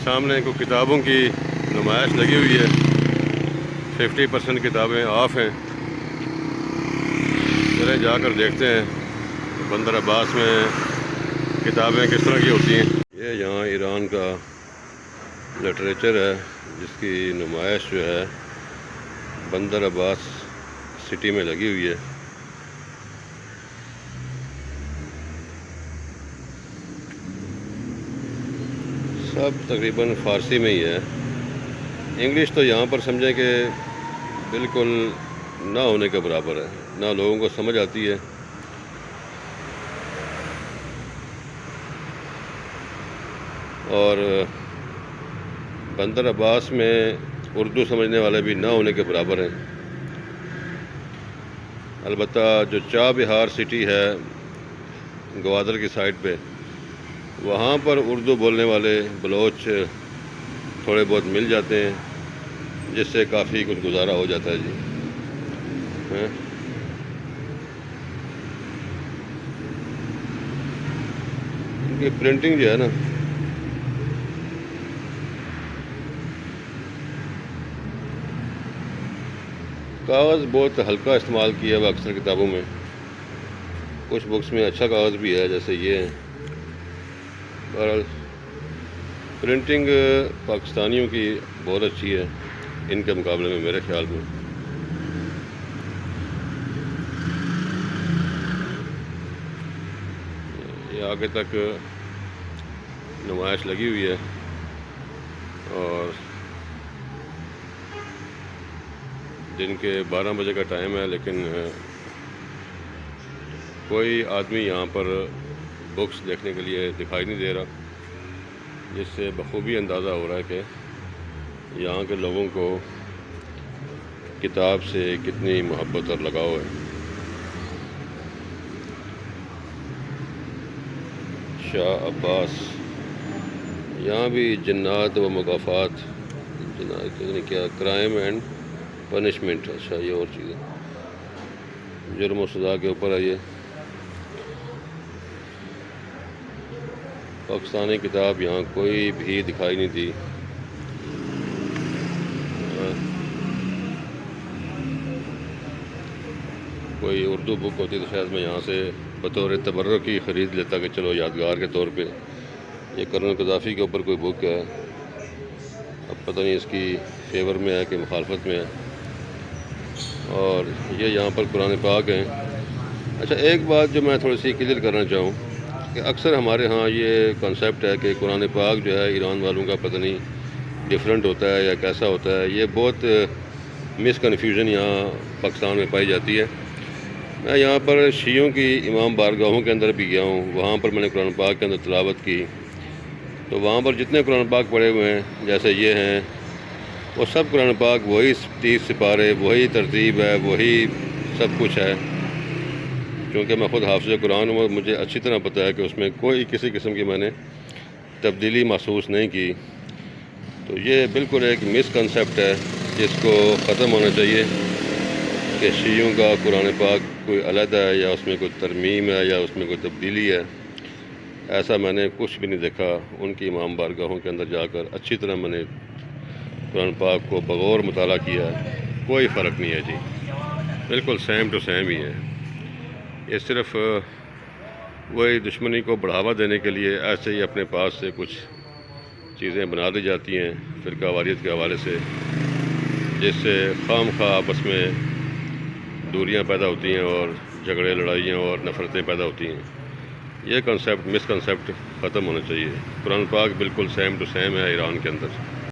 سامنے کو کتابوں کی نمائش لگی ہوئی ہے، 50% کتابیں آف ہیں۔ چلیں جا کر دیکھتے ہیں بندر عباس میں کتابیں کس طرح کی ہوتی ہیں۔ یہ یہاں ایران کا لٹریچر ہے جس کی نمائش جو ہے بندر عباس سٹی میں لگی ہوئی ہے۔ سب تقریباً فارسی میں ہی ہے، انگلش تو یہاں پر سمجھیں کہ بالکل نہ ہونے کے برابر ہے، نہ لوگوں کو سمجھ آتی ہے۔ اور بندر عباس میں اردو سمجھنے والے بھی نہ ہونے کے برابر ہیں۔ البتہ جو چاہ بہار سٹی ہے گوادر کی سائڈ پہ، وہاں پر اردو بولنے والے بلوچ تھوڑے بہت مل جاتے ہیں، جس سے کافی کچھ گزارا ہو جاتا ہے جی۔ ان کی پرنٹنگ جو ہے نا، کاغذ بہت ہلکا استعمال کیا ہوا اکثر کتابوں میں، کچھ بکس میں اچھا کاغذ بھی ہے جیسے یہ ہے۔ بہرحال پرنٹنگ پاکستانیوں کی بہت اچھی ہے ان کے مقابلے میں میرے خیال میں۔ یہ آگے تک نمائش لگی ہوئی ہے اور دن کے 12 بجے کا ٹائم ہے، لیکن کوئی آدمی یہاں پر بکس دیکھنے کے لیے دکھائی نہیں دے رہا، جس سے بخوبی اندازہ ہو رہا ہے کہ یہاں کے لوگوں کو کتاب سے کتنی محبت اور لگاؤ ہے۔ شاہ عباس، یہاں بھی جنات و مکافات، کیا کرائم اینڈ پنشمنٹ، اچھا یہ اور چیز ہے، جرم و سزا کے اوپر ہے۔ یہ پاکستانی کتاب یہاں کوئی بھی دکھائی نہیں دی۔ کوئی اردو بک ہوتی تو شاید میں یہاں سے بطور تبرک ہی خرید لیتا کہ چلو یادگار کے طور پہ۔ یہ کرنل قذافی کے اوپر کوئی بک ہے، اب پتہ نہیں اس کی فیور میں ہے کہ مخالفت میں ہے۔ اور یہ یہاں پر قرآن پاک ہیں۔ اچھا ایک بات جو میں تھوڑی سی کلیئر کرنا چاہوں کہ اکثر ہمارے ہاں یہ کنسیپٹ ہے کہ قرآن پاک جو ہے ایران والوں کا پتہ نہیں ڈیفرنٹ ہوتا ہے یا کیسا ہوتا ہے، یہ بہت مس کنفیوژن یہاں پاکستان میں پائی جاتی ہے۔ میں یہاں پر شیعوں کی امام بارگاہوں کے اندر بھی گیا ہوں، وہاں پر میں نے قرآن پاک کے اندر تلاوت کی، تو وہاں پر جتنے قرآن پاک پڑھے ہوئے ہیں جیسے یہ ہیں، وہ سب قرآن پاک وہی 30 سپارے، وہی ترتیب ہے، وہی سب کچھ ہے۔ کیونکہ میں خود حافظ قرآن ہوں اور مجھے اچھی طرح پتہ ہے کہ اس میں کوئی کسی قسم کی میں نے تبدیلی محسوس نہیں کی۔ تو یہ بالکل ایک مس کنسیپٹ ہے جس کو ختم ہونا چاہیے کہ شیعوں کا قرآن پاک کوئی علیحدہ ہے یا اس میں کوئی ترمیم ہے یا اس میں کوئی تبدیلی ہے۔ ایسا میں نے کچھ بھی نہیں دیکھا۔ ان کی امام بارگاہوں کے اندر جا کر اچھی طرح میں نے قرآن پاک کو بغور مطالعہ کیا ہے، کوئی فرق نہیں ہے جی، بالکل سیم ٹو سیم ہی ہے۔ یہ صرف وہی دشمنی کو بڑھاوا دینے کے لیے ایسے ہی اپنے پاس سے کچھ چیزیں بنا دی جاتی ہیں فرقہ واریت کے حوالے سے، جس سے خام خواہ آپس میں دوریاں پیدا ہوتی ہیں اور جھگڑے لڑائیاں اور نفرتیں پیدا ہوتی ہیں۔ یہ کنسیپٹ مس کنسیپٹ ختم ہونا چاہیے۔ قرآن پاک بالکل سیم ٹو سیم ہے ایران کے اندر۔